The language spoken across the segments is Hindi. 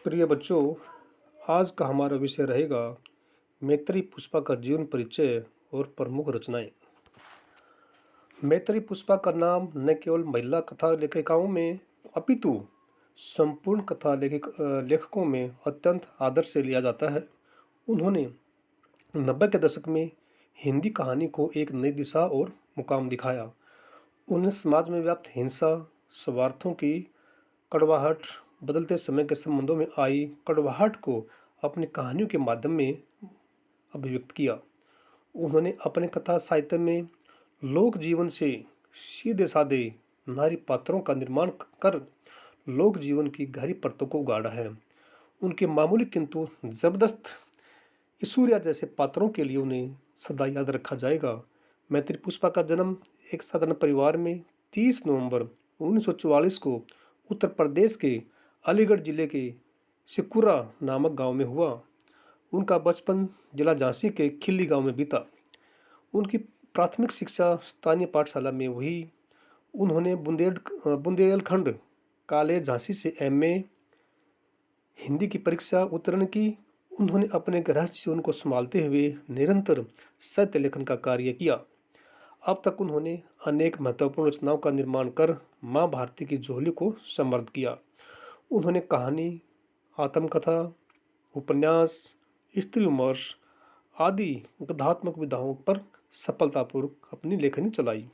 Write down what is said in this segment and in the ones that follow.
प्रिय बच्चों, आज का हमारा विषय रहेगा मैत्रेयी पुष्पा का जीवन परिचय और प्रमुख रचनाएं। मैत्रेयी पुष्पा का नाम न केवल महिला कथा लेखिकाओं में अपितु संपूर्ण कथा लेखकों में अत्यंत आदर से लिया जाता है। उन्होंने 90 के दशक में हिंदी कहानी को एक नई दिशा और मुकाम दिखाया। उन्हें समाज में व्याप्त हिंसा, स्वार्थों की कड़वाहट, बदलते समय के संबंधों में आई कड़वाहट को अपनी कहानियों के माध्यम में अभिव्यक्त किया। उन्होंने अपने कथा साहित्य में लोक जीवन से सीधे साधे नारी पात्रों का निर्माण कर लोक जीवन की गहरी परतों को उगाड़ा है। उनके मामूली किंतु जबरदस्त ईश्वरिया जैसे पात्रों के लिए उन्हें सदा याद रखा जाएगा। मैत्रेयी पुष्पा का जन्म एक साधारण परिवार में 30 नवंबर 1944 को उत्तर प्रदेश के अलीगढ़ जिले के सिकुरा नामक गांव में हुआ। उनका बचपन जिला झांसी के खिल्ली गांव में बीता। उनकी प्राथमिक शिक्षा स्थानीय पाठशाला में हुई। उन्होंने बुंदेलखंड कॉलेज झांसी से एमए हिंदी की परीक्षा उत्तीर्ण की। उन्होंने अपने गृहस्थ जीवन को संभालते हुए निरंतर साहित्य लेखन का कार्य किया। अब तक उन्होंने अनेक महत्वपूर्ण रचनाओं का निर्माण कर माँ भारती की झोली को समृद्ध किया। उन्होंने कहानी, आत्मकथा, उपन्यास, स्त्री विमर्श आदि गद्यात्मक विधाओं पर सफलतापूर्वक अपनी लेखनी चलाई।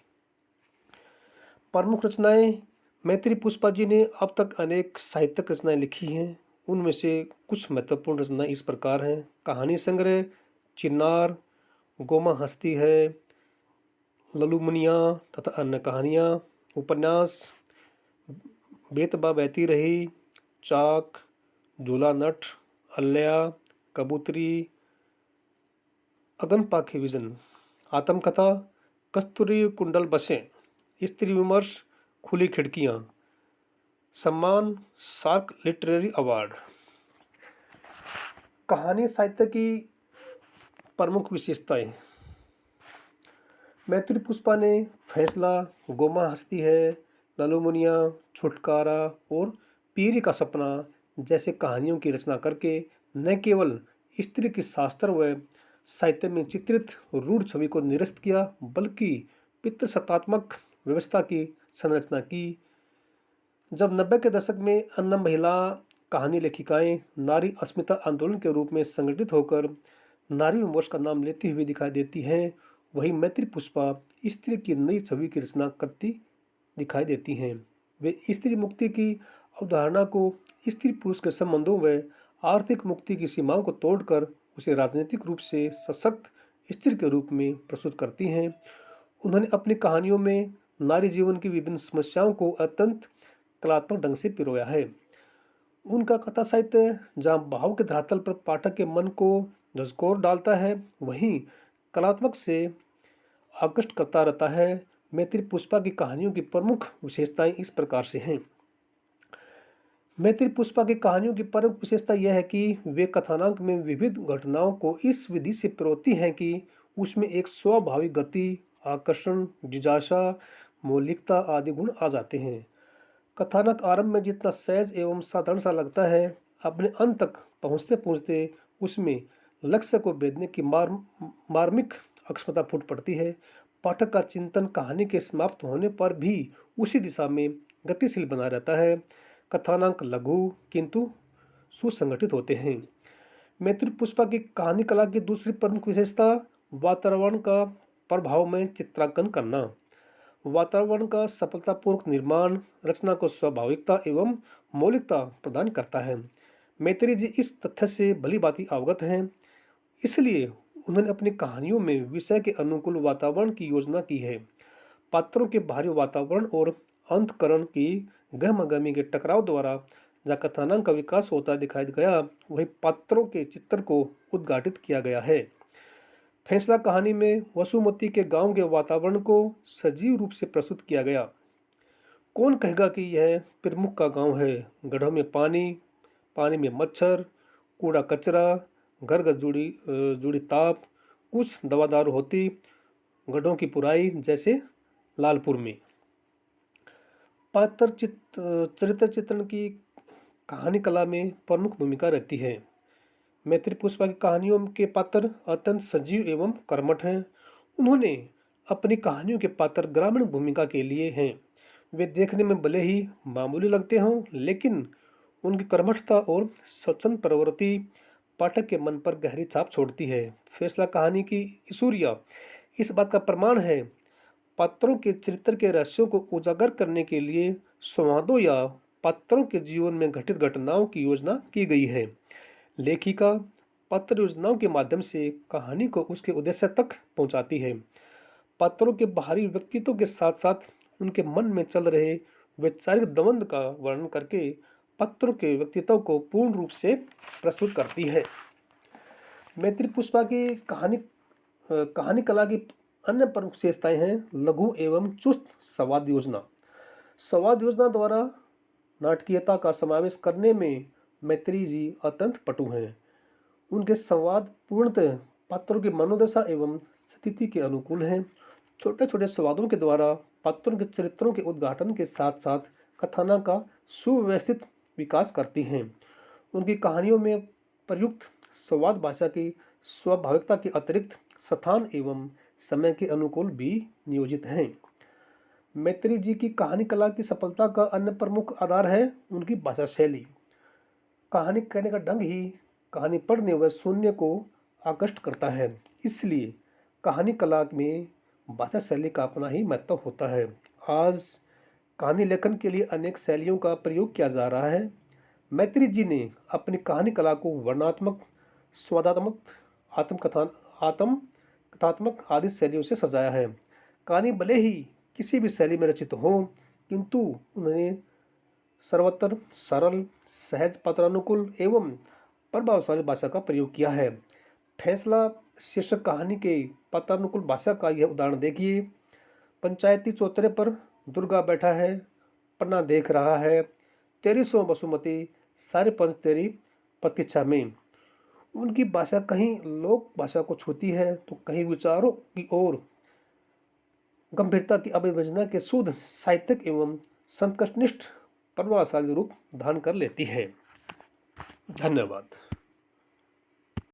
प्रमुख रचनाएं। मैत्रेयी पुष्पा जी ने अब तक अनेक साहित्यिक रचनाएं लिखी हैं। उनमें से कुछ महत्वपूर्ण रचनाएं इस प्रकार हैं। कहानी संग्रह चिन्नार, गोमा हस्ती है, ललू मुनिया तथा अन्य कहानियाँ। उपन्यास बेतबा बहती रही, चाक, झूला नट, अल्लाह, कबूतरी, अगन पाखे विजन। आत्मकथा कस्तूरी कुंडल बसें, स्त्री विमर्श खुली खिड़कियाँ। सम्मान सार्क लिटरेरी अवार्ड। कहानी साहित्य की प्रमुख विशेषताएं। मैत्रेयी पुष्पा ने फैसला, गोमा हस्ती है, ललू मुनिया, छुटकारा और पीरी का सपना जैसे कहानियों की रचना करके न केवल स्त्री की शास्त्र व साहित्य में चित्रित रूढ़ छवि को निरस्त किया, बल्कि पितृसत्तात्मक व्यवस्था की संरचना की। जब 90 के दशक में अन्य महिला कहानी लेखिकाएं नारी अस्मिता आंदोलन के रूप में संगठित होकर नारी विमर्श का नाम लेती हुई दिखाई देती हैं, वहीं मैत्रेयी पुष्पा स्त्री की नई छवि की रचना करती दिखाई देती हैं। वे स्त्री मुक्ति की अवधारणा को स्त्री पुरुष के संबंधों व आर्थिक मुक्ति की सीमाओं को तोड़कर उसे राजनीतिक रूप से सशक्त स्त्री के रूप में प्रस्तुत करती हैं। उन्होंने अपनी कहानियों में नारी जीवन की विभिन्न समस्याओं को अत्यंत कलात्मक ढंग से पिरोया है। उनका कथा साहित्य जहाँ भाव के धरातल पर पाठक के मन को झकझोर डालता है, वहीं कलात्मक से आकृष्ट करता रहता है। मैत्रेयी पुष्पा की कहानियों की प्रमुख विशेषताएं इस प्रकार से हैं। मैत्रेयी पुष्पा की कहानियों की प्रमुख विशेषता यह है कि वे कथानक में विविध घटनाओं को इस विधि से पिरोती हैं कि उसमें एक स्वाभाविक गति, आकर्षण, जिज्ञासा, मौलिकता आदि गुण आ जाते हैं। कथानक आरंभ में जितना सहज एवं साधारण सा लगता है, अपने अंत तक पहुँचते पहुँचते उसमें लक्ष्य को भेदने की मार्मिक अक्षमता फूट पड़ती है। पाठक का चिंतन कहानी के समाप्त होने पर भी उसी दिशा में गतिशील बना रहता है। कथानक लघु किंतु सुसंगठित होते हैं। मैत्रेयी पुष्पा की कहानी कला की दूसरी प्रमुख विशेषता वातावरण का प्रभाव में चित्रांकन करना। वातावरण का सफलतापूर्वक निर्माण रचना को स्वाभाविकता एवं मौलिकता प्रदान करता है। मैत्रेयी जी इस तथ्य से भली भांति अवगत हैं, इसलिए उन्होंने अपनी कहानियों में विषय के अनुकूल वातावरण की योजना की है। पात्रों के बाहरी वातावरण और अंतःकरण की गहमागहमी के टकराव द्वारा जहाँ कथानक का विकास होता दिखाई गया, वहीं पात्रों के चित्र को उद्घाटित किया गया है। फैसला कहानी में वसुमती के गांव के वातावरण को सजीव रूप से प्रस्तुत किया गया। कौन कहेगा कि यह प्रमुख का गांव है। गड्ढों में पानी, पानी में मच्छर, कूड़ा कचरा, घर घर जुड़ी ताप, कुछ दवादार होती, गड्ढों की पुराई जैसे लालपुर में। चरित्र चित्रण की कहानी कला में प्रमुख भूमिका रहती है। मैत्री पुष्पा की कहानियों के पात्र अत्यंत सजीव एवं कर्मठ हैं। उन्होंने अपनी कहानियों के पात्र ग्रामीण भूमिका के लिए हैं। वे देखने में भले ही मामूली लगते हों, लेकिन उनकी कर्मठता और स्वच्छंद प्रवृत्ति पाठक के मन पर गहरी छाप छोड़ती है। फैसला कहानी की सूर्या इस बात का प्रमाण है। पात्रों के चरित्र के रहस्यों को उजागर करने के लिए संवादों या पात्रों के जीवन में घटित घटनाओं की योजना की गई है। लेखिका पात्र योजनाओं के माध्यम से कहानी को उसके उद्देश्य तक पहुंचाती है। पात्रों के बाहरी व्यक्तित्व के साथ साथ उनके मन में चल रहे वैचारिक द्वंद्व का वर्णन करके पात्रों के व्यक्तित्व को पूर्ण रूप से प्रस्तुत करती है। मैत्री पुष्पा की कहानी कला की अन्य प्रमुख विशेषताएं हैं लघु एवं चुस्त संवाद योजना। संवाद योजना द्वारा नाटकीयता का समावेश करने में मैत्री जी अत्यंत पटु हैं। उनके संवाद पूर्णतः पात्रों की मनोदशा एवं स्थिति के अनुकूल हैं। छोटे छोटे संवादों के द्वारा पात्रों के चरित्रों के उद्घाटन के साथ साथ कथानक का सुव्यवस्थित विकास करती हैं। उनकी कहानियों में प्रयुक्त संवाद भाषा की स्वाभाविकता के अतिरिक्त स्थान एवं समय के अनुकूल भी नियोजित हैं। मैत्री जी की कहानी कला की सफलता का अन्य प्रमुख आधार है उनकी भाषा शैली। कहानी कहने का ढंग ही कहानी पढ़ने व सुनने को आकर्षित करता है। इसलिए कहानी कला में भाषा शैली का अपना ही महत्व होता है। आज कहानी लेखन के लिए अनेक शैलियों का प्रयोग किया जा रहा है। मैत्री जी ने अपनी कहानी कला को वर्णनात्मक, स्वादात्मक, कथात्मक आदि शैलियों से सजाया है। कहानी भले ही किसी भी शैली में रचित हो, किंतु उन्होंने सर्वत्र सरल, सहज, पात्रानुकूल एवं प्रभावशाली भाषा का प्रयोग किया है। फैसला शीर्षक कहानी के पात्रानुकूल भाषा का यह उदाहरण देखिए। पंचायती चौतरे पर दुर्गा बैठा है, पन्ना देख रहा है, तेरी सो बसुमती, सारे पंच तेरी प्रतीक्षा में। उनकी भाषा कहीं लोक भाषा को छूती है तो कहीं विचारों की ओर गंभीरता की अभिव्यंजना के शुद्ध साहित्यिक एवं संकष्टनिष्ठ प्रभावशाली रूप धारण कर लेती है। धन्यवाद।